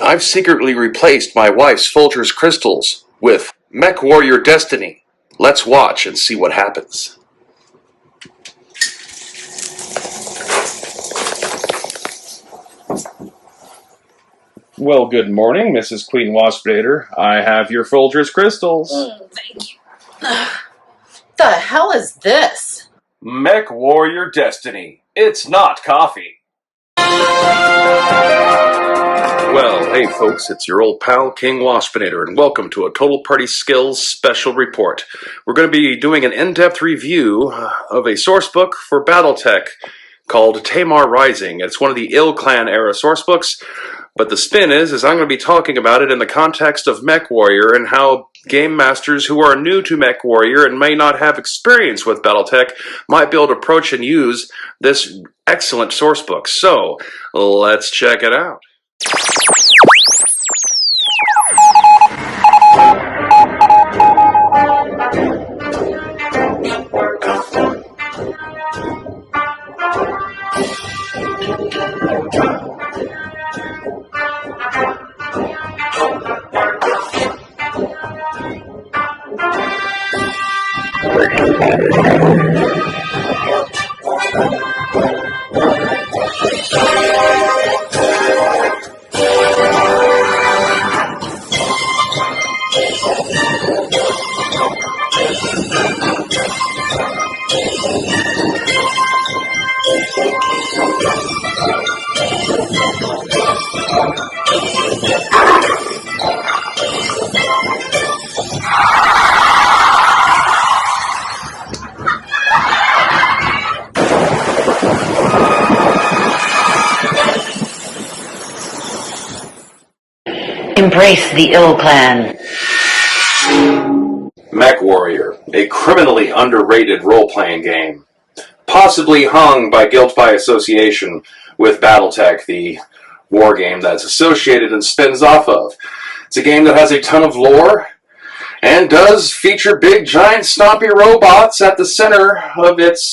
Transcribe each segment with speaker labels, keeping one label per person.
Speaker 1: I've secretly replaced my wife's Folger's crystals with Mechwarrior Destiny. Let's watch and see what happens.
Speaker 2: Well, good morning, Mrs. Queen Waspinator. I have your Folger's crystals.
Speaker 3: Thank you. The hell is this?
Speaker 1: Mechwarrior Destiny. It's not coffee. Well, hey folks, it's your old pal King Waspinator, and welcome to a Total Party Skills special report. We're going to be doing an in-depth review of a sourcebook for Battletech called Tamar Rising. It's one of the Ill Clan era sourcebooks, but the spin is I'm going to be talking about it in the context of Mechwarrior and how game masters who are new to Mechwarrior and may not have experience with Battletech might be able to approach and use this excellent sourcebook. So, let's check it out.
Speaker 4: Embrace the Ill Clan.
Speaker 1: Mechwarrior, a criminally underrated role-playing game, possibly hung by guilt by association with Battletech, the war game that's associated and spins off of. It's a game that has a ton of lore and does feature big, giant, stompy robots at the center of its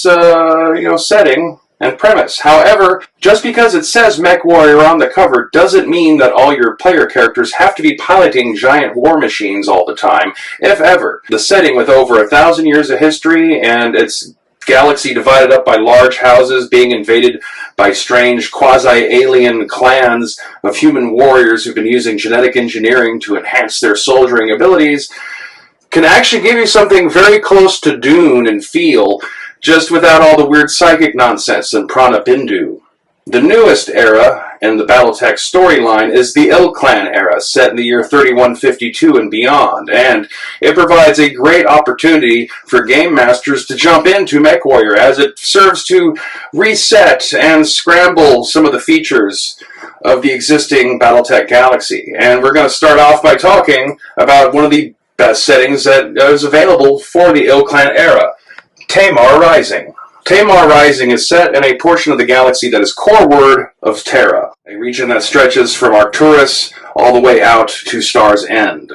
Speaker 1: setting and premise. However, just because it says Mechwarrior on the cover doesn't mean that all your player characters have to be piloting giant war machines all the time, if ever. The setting, with over 1,000 years of history and its galaxy divided up by large houses being invaded by strange quasi-alien clans of human warriors who've been using genetic engineering to enhance their soldiering abilities, can actually give you something very close to Dune in feel, just without all the weird psychic nonsense and Prana Bindu. The newest era in the Battletech storyline is the Ill Clan era, set in the year 3152 and beyond, and it provides a great opportunity for game masters to jump into Mechwarrior, as it serves to reset and scramble some of the features of the existing Battletech galaxy. And we're going to start off by talking about one of the best settings that is available for the Ill Clan era, Tamar Rising. Tamar Rising is set in a portion of the galaxy that is coreward of Terra, a region that stretches from Arcturus all the way out to Star's End.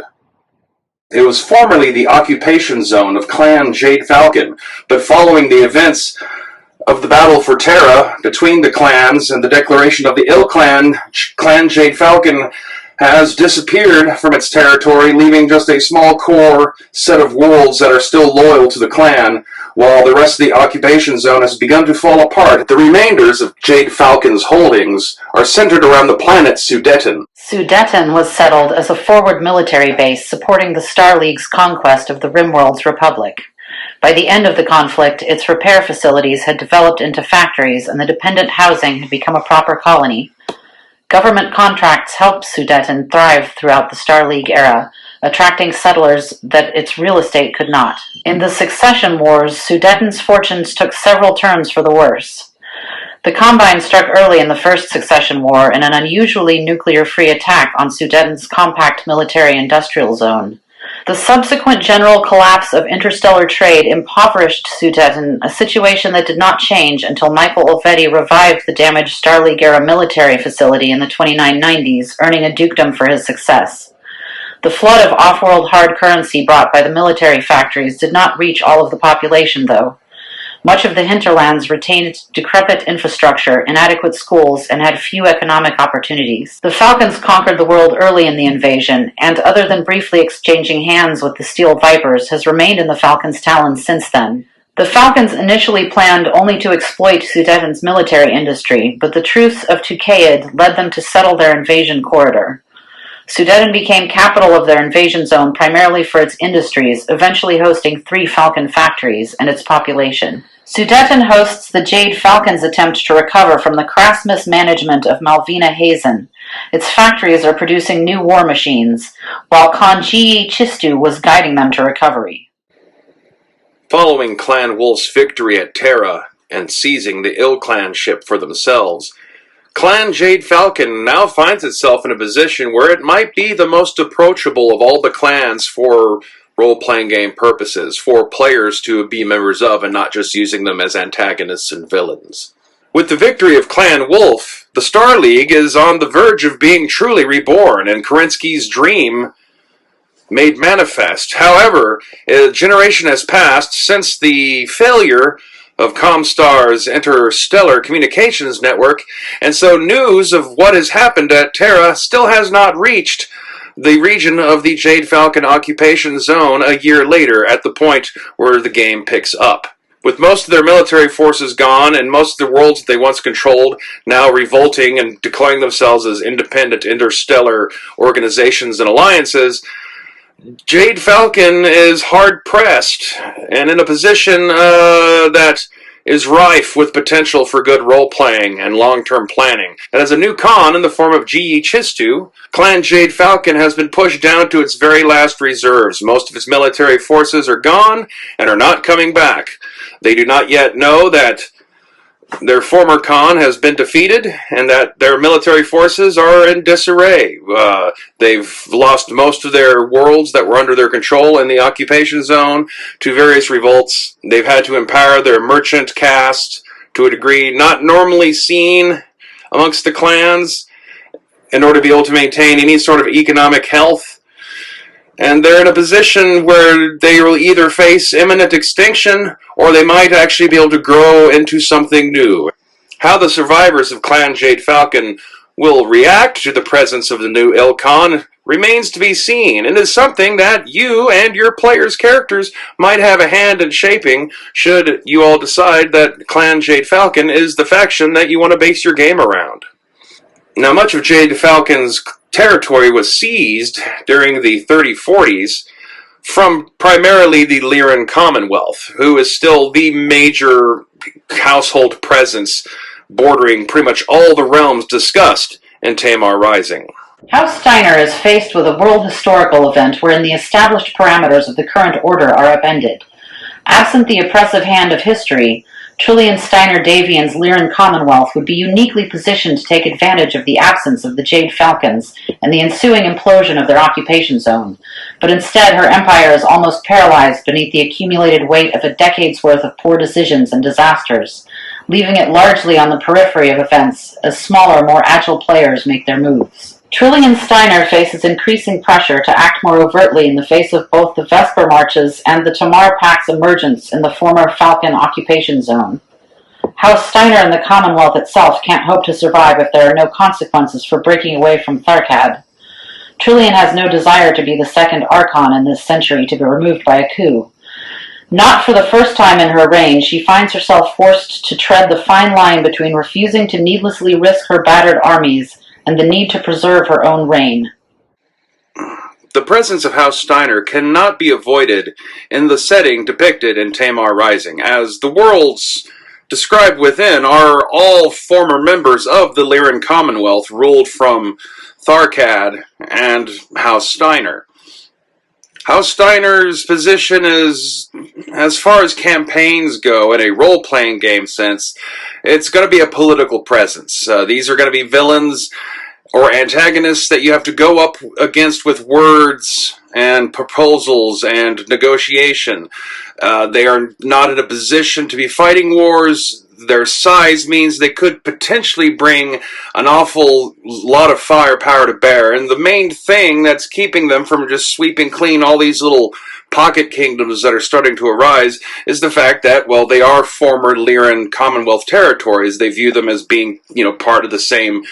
Speaker 1: It was formerly the occupation zone of Clan Jade Falcon, but following the events of the battle for Terra between the clans and the declaration of the Ill Clan, Clan Jade Falcon has disappeared from its territory, leaving just a small core set of worlds that are still loyal to the clan, while the rest of the occupation zone has begun to fall apart. The remainders of Jade Falcon's holdings are centered around the planet Sudeton.
Speaker 4: Sudeton was settled as a forward military base supporting the Star League's conquest of the Rimworld's Republic. By the end of the conflict, its repair facilities had developed into factories and the dependent housing had become a proper colony. Government contracts helped Sudeton thrive throughout the Star League era, attracting settlers that its real estate could not. In the Succession Wars, Sudeton's fortunes took several turns for the worse. The Combine struck early in the First Succession War in an unusually nuclear-free attack on Sudeton's compact military-industrial zone. The subsequent general collapse of interstellar trade impoverished Sudeton, a situation that did not change until Michael Olvetti revived the damaged Star League-era military facility in the 2990s, earning a dukedom for his success. The flood of off-world hard currency brought by the military factories did not reach all of the population, though. Much of the hinterlands retained decrepit infrastructure, inadequate schools, and had few economic opportunities. The Falcons conquered the world early in the invasion, and other than briefly exchanging hands with the Steel Vipers, has remained in the Falcons' talons since then. The Falcons initially planned only to exploit Sudeten's military industry, but the truce of Tucaid led them to settle their invasion corridor. Sudeten became capital of their invasion zone primarily for its industries, eventually hosting 3 Falcon factories and its population. Sudeten hosts the Jade Falcon's attempt to recover from the crass mismanagement of Malvina Hazen. Its factories are producing new war machines, while Kanji Chistu was guiding them to recovery.
Speaker 1: Following Clan Wolf's victory at Terra and seizing the Ill Clan ship for themselves, Clan Jade Falcon now finds itself in a position where it might be the most approachable of all the clans for role-playing game purposes, for players to be members of and not just using them as antagonists and villains. With the victory of Clan Wolf, the Star League is on the verge of being truly reborn, and Kerensky's dream made manifest. However, a generation has passed since the failure of Comstar's interstellar communications network, and so news of what has happened at Terra still has not reached the region of the Jade Falcon occupation zone a year later, at the point where the game picks up. With most of their military forces gone and most of the worlds that they once controlled now revolting and declaring themselves as independent interstellar organizations and alliances, Jade Falcon is hard-pressed and in a position that is rife with potential for good role-playing and long-term planning. And as a new Khan in the form of G.E. Chistu, Clan Jade Falcon has been pushed down to its very last reserves. Most of its military forces are gone and are not coming back. They do not yet know that their former Khan has been defeated and that their military forces are in disarray. They've lost most of their worlds that were under their control in the occupation zone to various revolts. They've had to empower their merchant caste to a degree not normally seen amongst the clans in order to be able to maintain any sort of economic health. And they're in a position where they will either face imminent extinction or they might actually be able to grow into something new. How the survivors of Clan Jade Falcon will react to the presence of the new Ilkhan remains to be seen, and is something that you and your players' characters might have a hand in shaping should you all decide that Clan Jade Falcon is the faction that you want to base your game around. Now, much of Jade Falcon's territory was seized during the 3040s from primarily the Lyran Commonwealth, who is still the major household presence bordering pretty much all the realms discussed in Tamar Rising.
Speaker 4: House Steiner is faced with a world historical event wherein the established parameters of the current order are upended. Absent the oppressive hand of history, Trillian Steiner Davian's Lyran Commonwealth would be uniquely positioned to take advantage of the absence of the Jade Falcons and the ensuing implosion of their occupation zone. But instead, her empire is almost paralyzed beneath the accumulated weight of a decade's worth of poor decisions and disasters, leaving it largely on the periphery of events as smaller, more agile players make their moves. Trillian Steiner faces increasing pressure to act more overtly in the face of both the Vesper Marches and the Tamar Pact's emergence in the former Falcon occupation zone. House Steiner and the Commonwealth itself can't hope to survive if there are no consequences for breaking away from Tharkad. Trillian has no desire to be the second Archon in this century to be removed by a coup. Not for the first time in her reign, she finds herself forced to tread the fine line between refusing to needlessly risk her battered armies and the need to preserve her own reign.
Speaker 1: The presence of House Steiner cannot be avoided in the setting depicted in Tamar Rising, as the worlds described within are all former members of the Lyran Commonwealth ruled from Tharkad and House Steiner. House Steiner's position is, as far as campaigns go in a role-playing game sense, it's going to be a political presence. These are going to be villains or antagonists that you have to go up against with words and proposals and negotiation. They are not in a position to be fighting wars. Their size means they could potentially bring an awful lot of firepower to bear. And the main thing that's keeping them from just sweeping clean all these little pocket kingdoms that are starting to arise is the fact that, well, they are former Lyran Commonwealth territories. They view them as being, part of the same,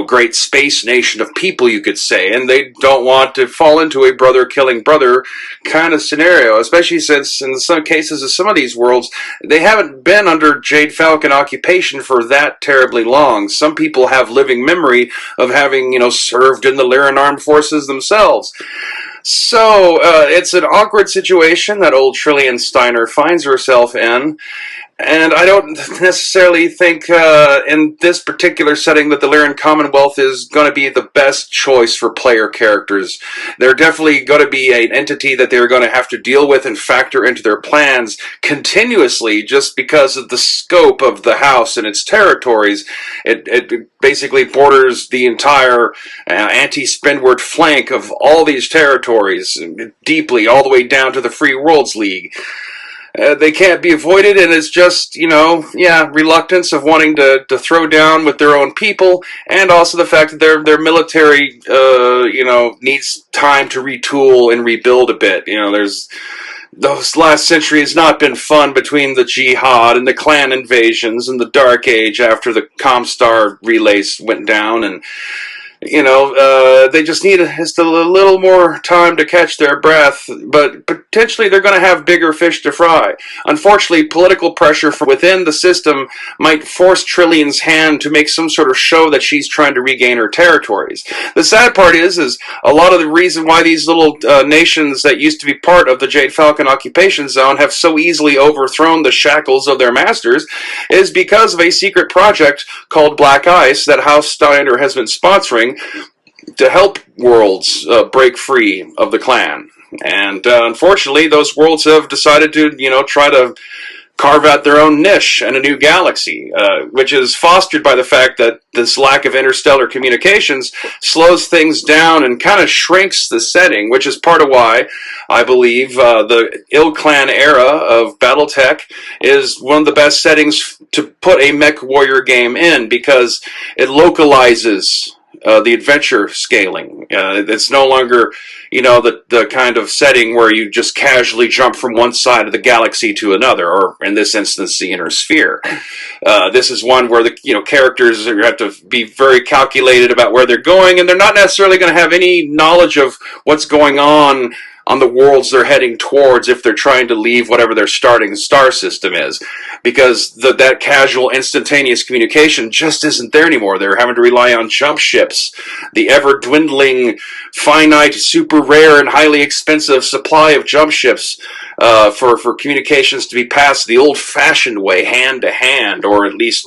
Speaker 1: great space nation of people, you could say, and they don't want to fall into a brother killing brother kind of scenario, especially since in some cases of some of these worlds, they haven't been under Jade Falcon occupation for that terribly long. Some people have living memory of having, served in the Lyran armed forces themselves. So, it's an awkward situation that old Trillian Steiner finds herself in, and I don't necessarily think in this particular setting that the Lyran Commonwealth is going to be the best choice for player characters. They're definitely going to be an entity that they're going to have to deal with and factor into their plans continuously just because of the scope of the house and its territories. It basically borders the entire anti-Spindward flank of all these territories deeply, all the way down to the Free Worlds League. They can't be avoided, and it's just, reluctance of wanting to throw down with their own people, and also the fact that their military, needs time to retool and rebuild a bit. There's those last century has not been fun between the Jihad and the clan invasions and the Dark Age after the Comstar relays went down, and they just need just a little more time to catch their breath, but potentially they're going to have bigger fish to fry. Unfortunately, political pressure from within the system might force Trillian's hand to make some sort of show that she's trying to regain her territories. The sad part is a lot of the reason why these little nations that used to be part of the Jade Falcon occupation zone have so easily overthrown the shackles of their masters is because of a secret project called Black Ice that House Steiner has been sponsoring to help worlds break free of the clan. And unfortunately, those worlds have decided to, try to carve out their own niche in a new galaxy, which is fostered by the fact that this lack of interstellar communications slows things down and kind of shrinks the setting, which is part of why I believe the Ill-Clan era of Battletech is one of the best settings to put a Mechwarrior game in, because it localizes the adventure scaling. It's no longer, the kind of setting where you just casually jump from one side of the galaxy to another, or in this instance, the inner sphere. This is one where the characters have to be very calculated about where they're going, and they're not necessarily going to have any knowledge of what's going on the worlds they're heading towards if they're trying to leave whatever their starting star system is, because that casual instantaneous communication just isn't there anymore. They're having to rely on jump ships, the ever dwindling finite super rare and highly expensive supply of jump ships for communications to be passed the old fashioned way, hand to hand, or at least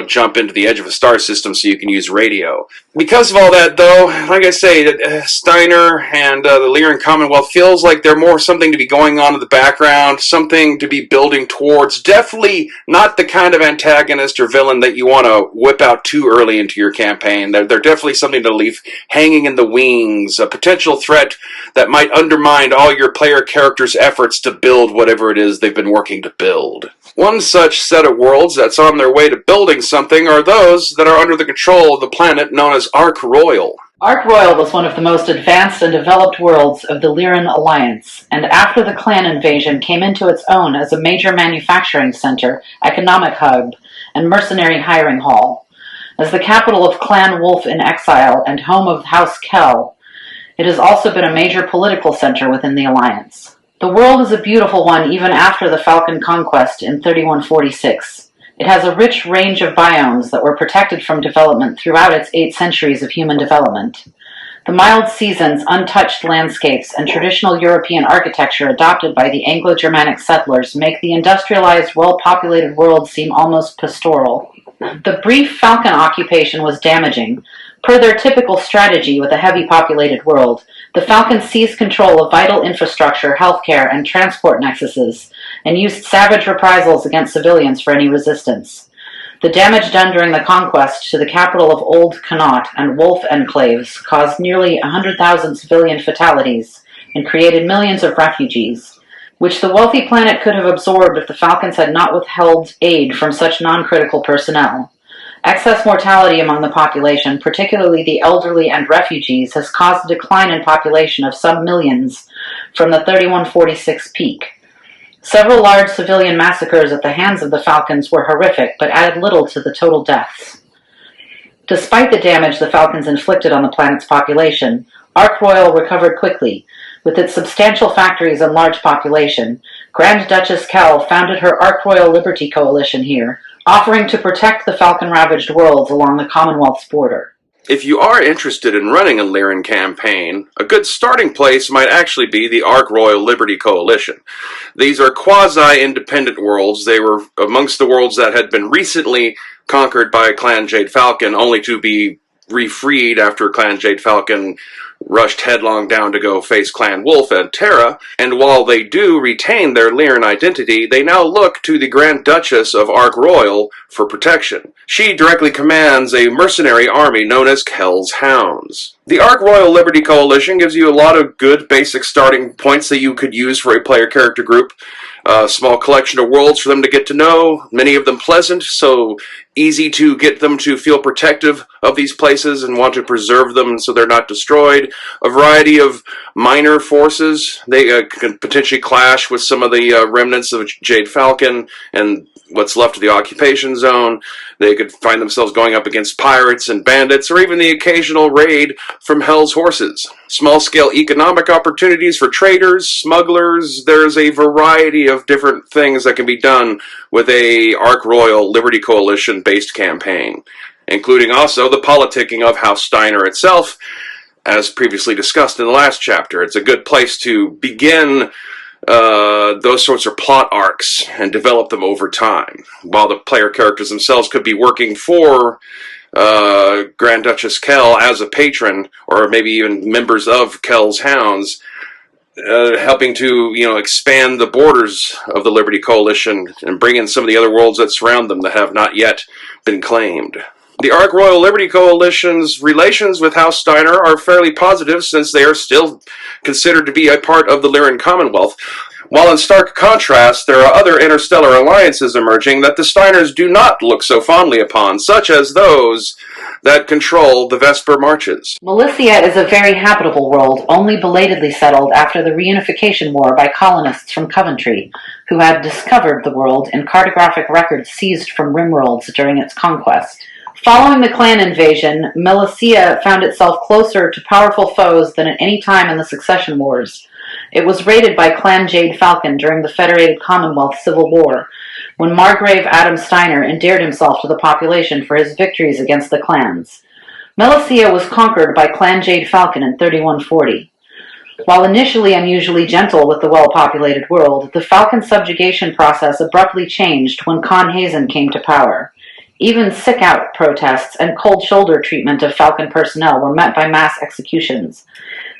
Speaker 1: jump into the edge of a star system so you can use radio. Because of all that, though, like I say, Steiner and the Lyran Commonwealth feels like they're more something to be going on in the background, something to be building towards. Definitely not the kind of antagonist or villain that you want to whip out too early into your campaign. They're definitely something to leave hanging in the wings, a potential threat that might undermine all your player characters' efforts to build whatever it is they've been working to build. One such set of worlds that's on their way to building something are those that are under the control of the planet known as Ark Royal.
Speaker 4: Ark Royal was one of the most advanced and developed worlds of the Lyran Alliance, and after the clan invasion came into its own as a major manufacturing center, economic hub, and mercenary hiring hall. As the capital of Clan Wolf in exile and home of House Kell, it has also been a major political center within the Alliance. The world is a beautiful one even after the Falcon conquest in 3146. It has a rich range of biomes that were protected from development throughout its 8 centuries of human development. The mild seasons, untouched landscapes, and traditional European architecture adopted by the Anglo-Germanic settlers make the industrialized, well-populated world seem almost pastoral. The brief Falcon occupation was damaging. Per their typical strategy with a heavy populated world, the Falcons seized control of vital infrastructure, healthcare, and transport nexuses, and used savage reprisals against civilians for any resistance. The damage done during the conquest to the capital of Old Connaught and Wolf enclaves caused nearly 100,000 civilian fatalities and created millions of refugees, which the wealthy planet could have absorbed if the Falcons had not withheld aid from such non-critical personnel. Excess mortality among the population, particularly the elderly and refugees, has caused a decline in population of some millions from the 3146 peak. Several large civilian massacres at the hands of the Falcons were horrific, but added little to the total deaths. Despite the damage the Falcons inflicted on the planet's population, Ark Royal recovered quickly. With its substantial factories and large population, Grand Duchess Kel founded her Ark Royal Liberty Coalition here, offering to protect the Falcon-ravaged worlds along the Commonwealth's border.
Speaker 1: If you are interested in running a Lyran campaign, a good starting place might actually be the Ark Royal Liberty Coalition. These are quasi-independent worlds. They were amongst the worlds that had been recently conquered by Clan Jade Falcon, only to be refreed after Clan Jade Falcon rushed headlong down to go face Clan Wolf and Terra, and while they do retain their Lyran identity, they now look to the Grand Duchess of Ark Royal for protection. She directly commands a mercenary army known as Kel's Hounds. The Ark Royal Liberty Coalition gives you a lot of good basic starting points that you could use for a player character group. A small collection of worlds for them to get to know, many of them pleasant, so easy to get them to feel protective of these places and want to preserve them so they're not destroyed. A variety of minor forces. They can potentially clash with some of the remnants of Jade Falcon and what's left of the occupation zone. They could find themselves going up against pirates and bandits, or even the occasional raid from Hell's Horses. Small-scale economic opportunities for traders, smugglers. There's a variety of different things that can be done with a Ark Royal Liberty Coalition-based campaign, including also the politicking of House Steiner itself, as previously discussed in the last chapter. It's a good place to begin those sorts of plot arcs and develop them over time, while the player characters themselves could be working for Grand Duchess Kel as a patron, or maybe even members of Kel's Hounds, helping to expand the borders of the Liberty Coalition and bring in some of the other worlds that surround them that have not yet been claimed. The Ark Royal Liberty Coalition's relations with House Steiner are fairly positive, since they are still considered to be a part of the Lyran Commonwealth. While in stark contrast, there are other interstellar alliances emerging that the Steiners do not look so fondly upon, such as those that control the Vesper Marches.
Speaker 4: Melicia is a very habitable world, only belatedly settled after the reunification war by colonists from Coventry, who had discovered the world in cartographic records seized from Rimworlds during its conquest. Following the clan invasion, Melicia found itself closer to powerful foes than at any time in the Succession Wars. It was raided by Clan Jade Falcon during the Federated Commonwealth Civil War, when Margrave Adam Steiner endeared himself to the population for his victories against the clans. Melicia was conquered by Clan Jade Falcon in 3140. While initially unusually gentle with the well-populated world, the Falcon subjugation process abruptly changed when Con Hazen came to power. Even sick-out protests and cold-shoulder treatment of Falcon personnel were met by mass executions.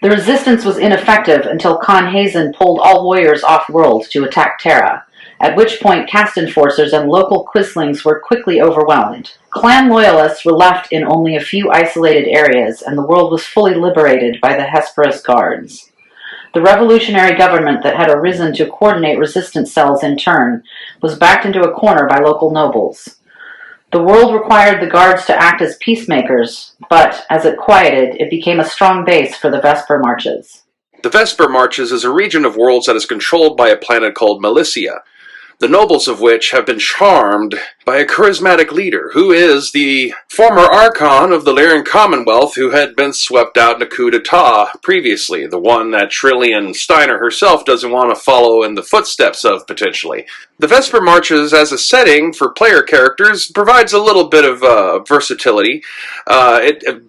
Speaker 4: The resistance was ineffective until Con Hazen pulled all warriors off-world to attack Terra, at which point caste enforcers and local quislings were quickly overwhelmed. Clan loyalists were left in only a few isolated areas, and the world was fully liberated by the Hesperus Guards. The revolutionary government that had arisen to coordinate resistance cells in turn was backed into a corner by local nobles. The world required the guards to act as peacemakers, but as it quieted, it became a strong base for the Vesper Marches.
Speaker 1: The Vesper Marches is a region of worlds that is controlled by a planet called Melicia, the nobles of which have been charmed by a charismatic leader, who is the former Archon of the Lyran Commonwealth, who had been swept out in a coup d'etat previously, the one that Trillian Steiner herself doesn't want to follow in the footsteps of, potentially. The Vesper Marches, as a setting for player characters, provides a little bit of versatility.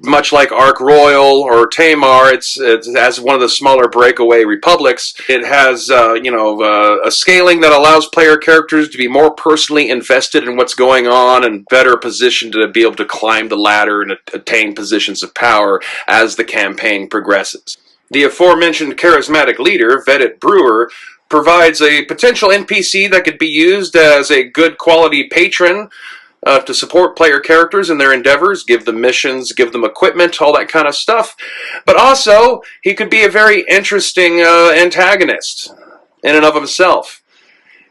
Speaker 1: Much like Ark Royal or Tamar, it's as one of the smaller breakaway republics. It has a scaling that allows player characters to be more personally invested in what's going on and better positioned to be able to climb the ladder and attain positions of power as the campaign progresses. The aforementioned charismatic leader, Vedit Brewer, provides a potential NPC that could be used as a good quality patron to support player characters in their endeavors, give them missions, give them equipment, all that kind of stuff. But also, he could be a very interesting antagonist in and of himself.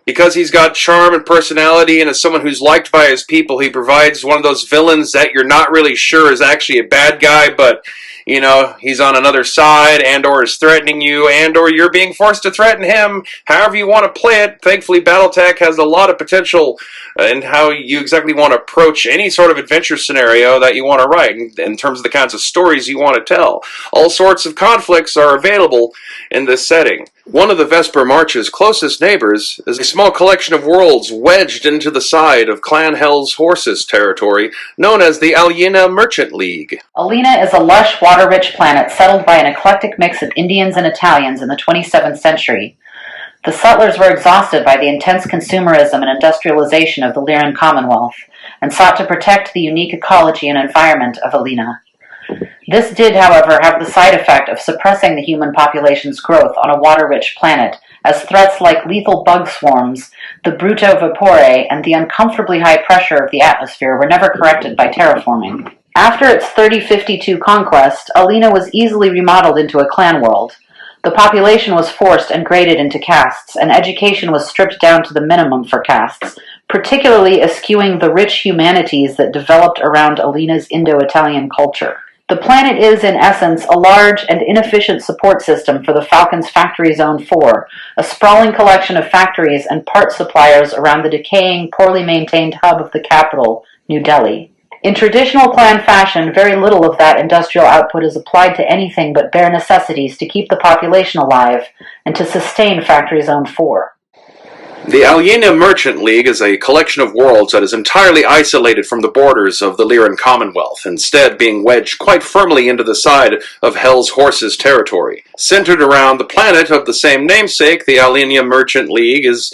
Speaker 1: Because he's got charm and personality and is someone who's liked by his people, he provides one of those villains that you're not really sure is actually a bad guy, but, you know, he's on another side and or is threatening you and or you're being forced to threaten him. However you want to play it. Thankfully, Battletech has a lot of potential in how you exactly want to approach any sort of adventure scenario that you want to write in terms of the kinds of stories you want to tell. All sorts of conflicts are available in this setting. One of the Vesper March's closest neighbors is a small collection of worlds wedged into the side of Clan Hell's Horses territory, known as the Alyena Merchant League.
Speaker 4: Alyena is a lush, water-rich planet settled by an eclectic mix of Indians and Italians in the 27th century. The settlers were exhausted by the intense consumerism and industrialization of the Lyran Commonwealth, and sought to protect the unique ecology and environment of Alyena. This did, however, have the side effect of suppressing the human population's growth on a water-rich planet, as threats like lethal bug swarms, the Bruto Vapore, and the uncomfortably high pressure of the atmosphere were never corrected by terraforming. After its 3052 conquest, Alyena was easily remodeled into a clan world. The population was forced and graded into castes, and education was stripped down to the minimum for castes, particularly eschewing the rich humanities that developed around Alyena's Indo-Italian culture. The planet is, in essence, a large and inefficient support system for the Falcon's Factory Zone 4, a sprawling collection of factories and part suppliers around the decaying, poorly maintained hub of the capital, New Delhi. In traditional clan fashion, very little of that industrial output is applied to anything but bare necessities to keep the population alive and to sustain Factory Zone 4.
Speaker 1: The Alyena Merchant League is a collection of worlds that is entirely isolated from the borders of the Lyran Commonwealth, instead being wedged quite firmly into the side of Hell's Horses territory. Centered around the planet of the same namesake, the Alyena Merchant League is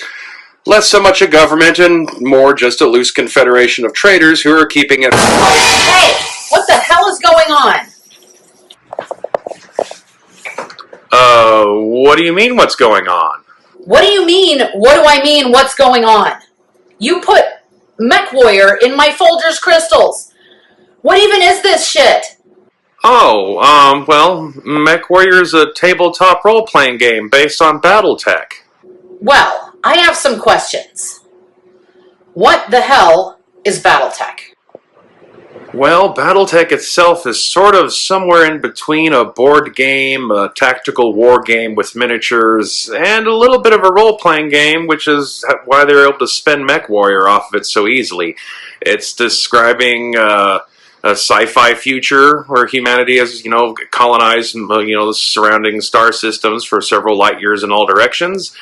Speaker 1: less so much a government and more just a loose confederation of traders who are keeping it...
Speaker 3: Hey! What the hell is going on?
Speaker 1: What do you mean what's going on?
Speaker 3: What do you mean, what do I mean, what's going on? You put Mechwarrior in my Folgers crystals. What even is this shit?
Speaker 1: Well, Mechwarrior is a tabletop role-playing game based on Battletech.
Speaker 3: Well, I have some questions. What the hell is Battletech?
Speaker 1: Well, Battletech itself is sort of somewhere in between a board game, a tactical war game with miniatures, and a little bit of a role-playing game, which is why they're able to spin Mechwarrior off of it so easily. It's describing a sci-fi future where humanity has, colonized, the surrounding star systems for several light years in all directions.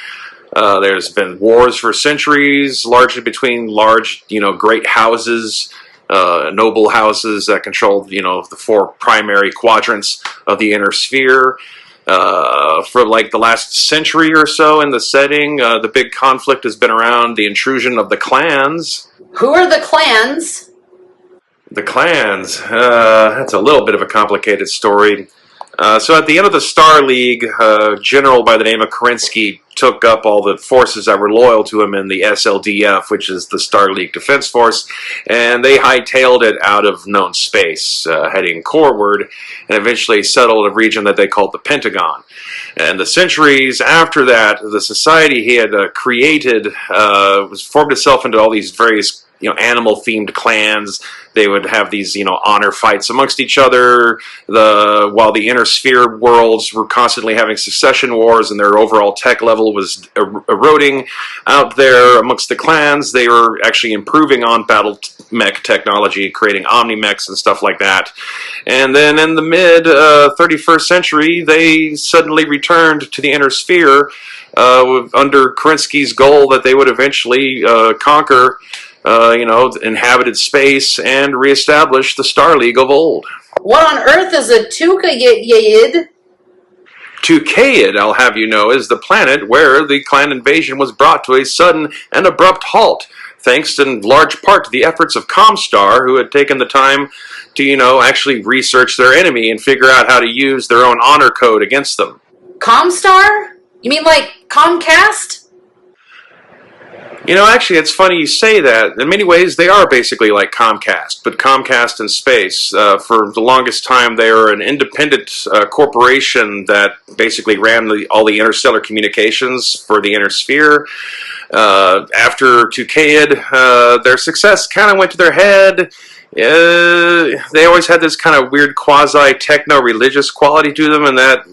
Speaker 1: There's been wars for centuries, largely between large, great houses, noble houses that control, the four primary quadrants of the inner sphere. For like the last century or so in the setting, the big conflict has been around the intrusion of the clans.
Speaker 3: Who are the clans?
Speaker 1: The clans, that's a little bit of a complicated story. So at the end of the Star League, a general by the name of Kerensky took up all the forces that were loyal to him in the SLDF, which is the Star League Defense Force, and they hightailed it out of known space, heading coreward, and eventually settled a region that they called the Pentagon. And the centuries after that, the society he had created was formed itself into all these various animal-themed clans. They would have these, honor fights amongst each other, while the inner sphere worlds were constantly having succession wars and their overall tech level was eroding. Out there amongst the clans, they were actually improving on battle mech technology, creating omni-mechs and stuff like that. And then in the mid-31st century, they suddenly returned to the inner sphere under Kerensky's goal that they would eventually conquer inhabited space and reestablish the Star League of old.
Speaker 3: What on earth is a Tukayid?
Speaker 1: Tukayid, I'll have you know, is the planet where the clan invasion was brought to a sudden and abrupt halt, thanks in large part to the efforts of Comstar, who had taken the time to, actually research their enemy and figure out how to use their own honor code against them.
Speaker 3: Comstar? You mean like Comcast?
Speaker 2: Actually, it's funny you say that. In many ways, they are basically like Comcast, but Comcast in space. For the longest time, they were an independent corporation that basically ran all the interstellar communications for the inner sphere. After Tukayid, their success kind of went to their head. They always had this kind of weird quasi-techno-religious quality to them, and that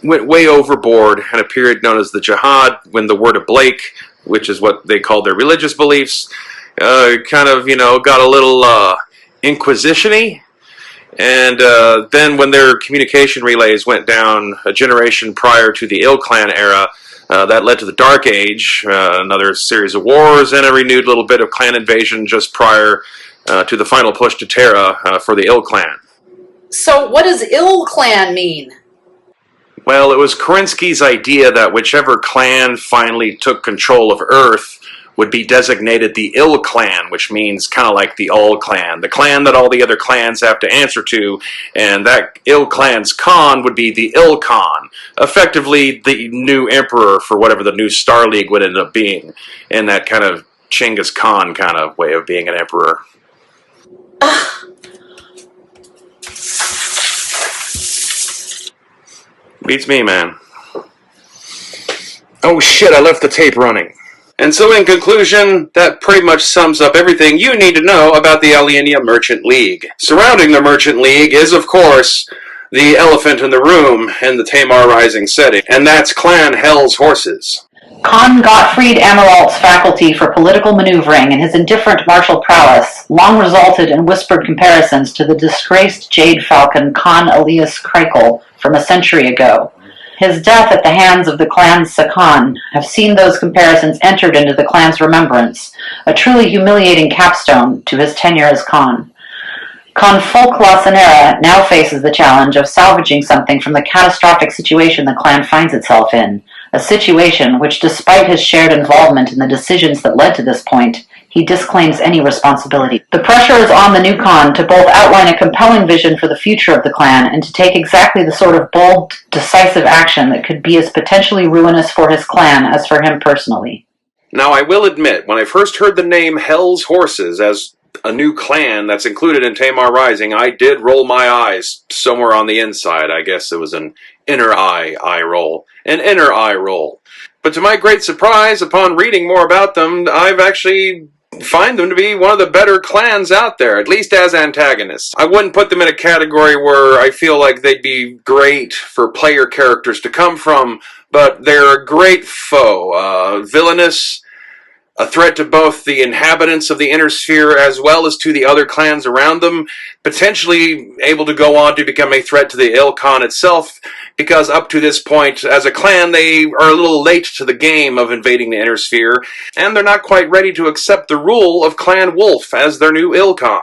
Speaker 2: went way overboard in a period known as the Jihad, when the word of Blake, which is what they called their religious beliefs, got a little inquisition-y. And then when their communication relays went down a generation prior to the Ill-Clan era, that led to the Dark Age, another series of wars, and a renewed little bit of clan invasion just prior to the final push to Terra for the Ill-Clan.
Speaker 3: So what does Ill-Clan mean?
Speaker 2: Well, it was Kerensky's idea that whichever clan finally took control of Earth would be designated the Ill Clan, which means kind of like the All Clan, the clan that all the other clans have to answer to, and that Ill Clan's Khan would be the Ill Khan, effectively the new emperor for whatever the new Star League would end up being, in that kind of Genghis Khan kind of way of being an emperor. Beats me, man. Oh shit, I left the tape running.
Speaker 1: And so in conclusion, that pretty much sums up everything you need to know about the Alienia Merchant League. Surrounding the Merchant League is, of course, the elephant in the room in the Tamar Rising setting, and that's Clan Hell's Horses.
Speaker 4: Khan Gottfried Amaralt's faculty for political maneuvering and his indifferent martial prowess long resulted in whispered comparisons to the disgraced Jade Falcon Khan Elias Kreikel from a century ago. His death at the hands of the clan's Sakan have seen those comparisons entered into the clan's remembrance, a truly humiliating capstone to his tenure as Khan. Khan Folklasanera now faces the challenge of salvaging something from the catastrophic situation the clan finds itself in, a situation which, despite his shared involvement in the decisions that led to this point, he disclaims any responsibility. The pressure is on the new Khan to both outline a compelling vision for the future of the clan and to take exactly the sort of bold, decisive action that could be as potentially ruinous for his clan as for him personally.
Speaker 1: Now, I will admit, when I first heard the name Hell's Horses as a new clan that's included in Tamar Rising, I did roll my eyes somewhere on the inside. I guess it was an inner eye roll. An inner eye roll. But to my great surprise, upon reading more about them, I've actually find them to be one of the better clans out there, at least as antagonists. I wouldn't put them in a category where I feel like they'd be great for player characters to come from, but they're a great foe. Villainous, a threat to both the inhabitants of the Inner Sphere as well as to the other clans around them, potentially able to go on to become a threat to the Ilkhan itself, because up to this point, as a clan, they are a little late to the game of invading the Inner Sphere, and they're not quite ready to accept the rule of Clan Wolf as their new Ilkhan.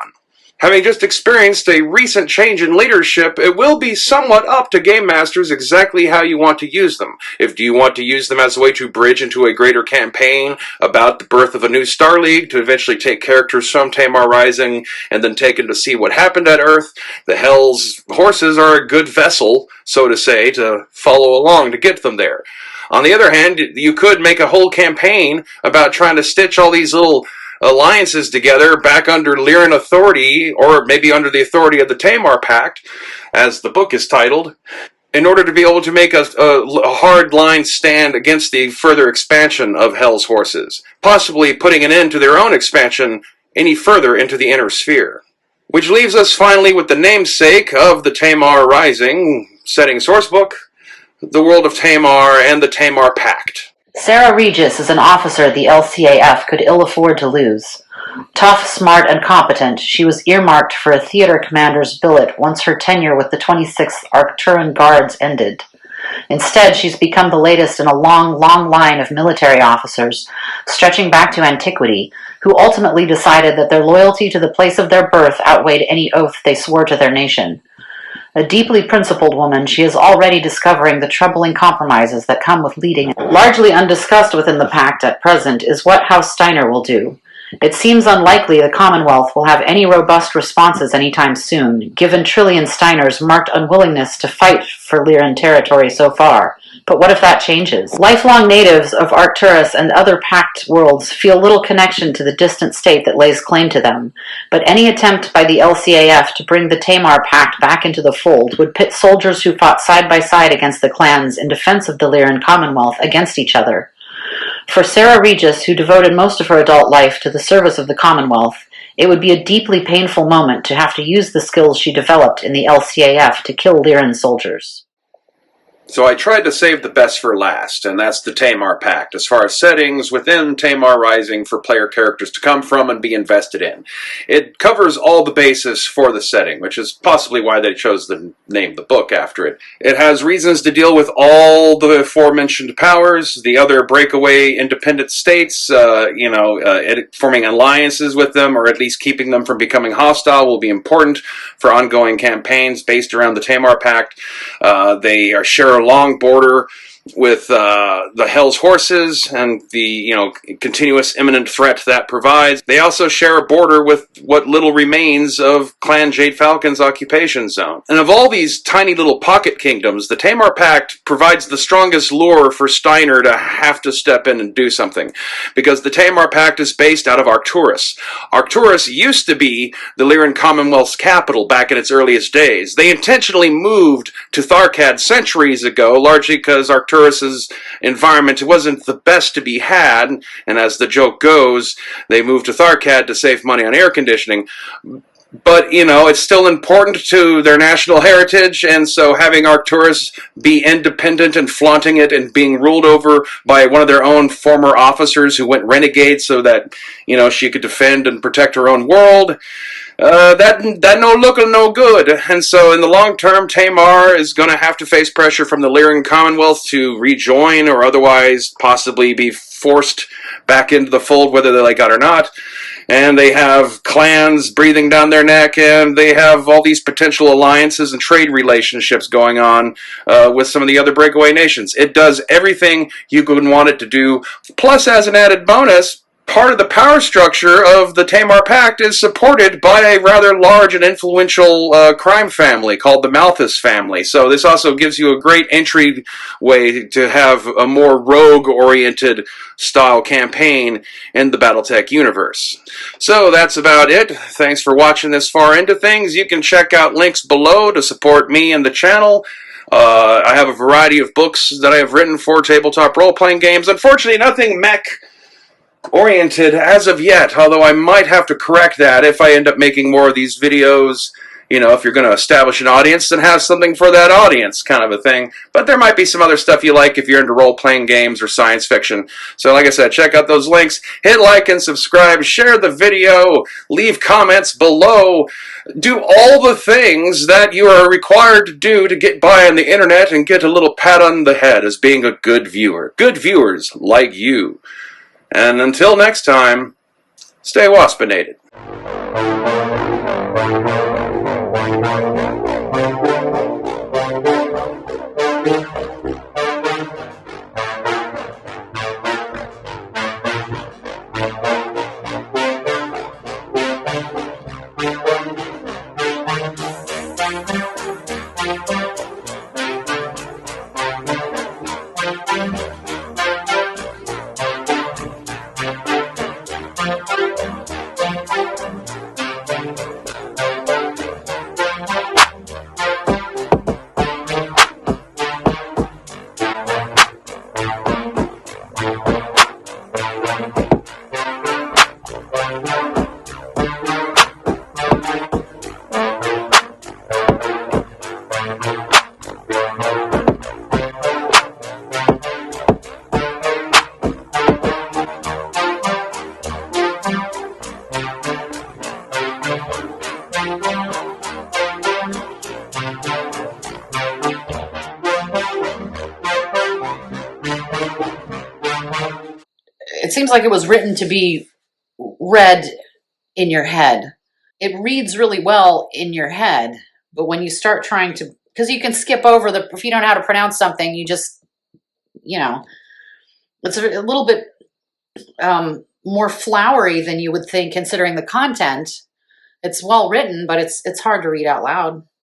Speaker 1: Having just experienced a recent change in leadership, it will be somewhat up to Game Masters exactly how you want to use them. Do you want to use them as a way to bridge into a greater campaign about the birth of a new Star League, to eventually take characters from Tamar Rising and then take them to see what happened at Earth? The Hell's Horses are a good vessel, so to say, to follow along to get them there. On the other hand, you could make a whole campaign about trying to stitch all these little alliances together back under Lyran authority, or maybe under the authority of the Tamar Pact, as the book is titled, in order to be able to make a hard line stand against the further expansion of Hell's Horses, possibly putting an end to their own expansion any further into the Inner Sphere. Which leaves us finally with the namesake of the Tamar Rising setting sourcebook, the World of Tamar and the Tamar Pact.
Speaker 4: Sarah Regis is an officer the LCAF could ill afford to lose. Tough, smart, and competent, she was earmarked for a theater commander's billet once her tenure with the 26th Arcturan Guards ended. Instead, she's become the latest in a long, long line of military officers, stretching back to antiquity, who ultimately decided that their loyalty to the place of their birth outweighed any oath they swore to their nation. A deeply principled woman, she is already discovering the troubling compromises that come with leading. Largely undiscussed within the Pact at present is what House Steiner will do. It seems unlikely the Commonwealth will have any robust responses anytime soon, given Trillian Steiner's marked unwillingness to fight for Lyran territory so far. But what if that changes? Lifelong natives of Arcturus and other Pact worlds feel little connection to the distant state that lays claim to them, but any attempt by the LCAF to bring the Tamar Pact back into the fold would pit soldiers who fought side by side against the clans in defense of the Lyran Commonwealth against each other. For Sarah Regis, who devoted most of her adult life to the service of the Commonwealth, it would be a deeply painful moment to have to use the skills she developed in the LCAF to kill Lyran soldiers.
Speaker 2: So I tried to save the best for last, and that's the Tamar Pact, as far as settings within Tamar Rising for player characters to come from and be invested in. It covers all the bases for the setting, which is possibly why they chose to name the book after it. It has reasons to deal with all the aforementioned powers, the other breakaway independent states, forming alliances with them, or at least keeping them from becoming hostile will be important for ongoing campaigns based around the Tamar Pact. They are share a long border with the Hell's Horses and the continuous imminent threat that provides. They also share a border with what little remains of Clan Jade Falcon's occupation zone. And of all these tiny little pocket kingdoms, the Tamar Pact provides the strongest lure for Steiner to have to step in and do something, because the Tamar Pact is based out of Arcturus. Arcturus used to be the Lyran Commonwealth's capital back in its earliest days. They intentionally moved to Tharkad centuries ago, largely because Arcturus's environment wasn't the best to be had, and as the joke goes, they moved to Tharkad to save money on air conditioning. But, it's still important to their national heritage, and so having Arcturus be independent and flaunting it and being ruled over by one of their own former officers who went renegade so that, she could defend and protect her own world, that no looking no good. And so in the long term, Tamar is going to have to face pressure from the Lyran Commonwealth to rejoin or otherwise possibly be forced back into the fold, whether they like it or not. And they have clans breathing down their neck, and they have all these potential alliances and trade relationships going on with some of the other breakaway nations. It does everything you could want it to do. Plus, as an added bonus, part of the power structure of the Tamar Pact is supported by a rather large and influential crime family called the Malthus family. So this also gives you a great entry way to have a more rogue-oriented style campaign in the Battletech universe. So that's about it. Thanks for watching this far into things. You can check out links below to support me and the channel. I have a variety of books that I have written for tabletop role-playing games. Unfortunately, nothing mech oriented as of yet, although I might have to correct that if I end up making more of these videos. If you're going to establish an audience, then have something for that audience, kind of a thing. But there might be some other stuff you like if you're into role-playing games or science fiction. So like I said, check out those links, hit like and subscribe, share the video, leave comments below, do all the things that you are required to do to get by on the internet and get a little pat on the head as being a good viewer. Good viewers like you. And until next time, stay waspinated.
Speaker 3: It seems like it was written to be read in your head. It reads really well in your head, but when you start trying to, because you can skip over if you don't know how to pronounce something, you just, it's a little bit more flowery than you would think, considering the content. It's well written, but it's hard to read out loud.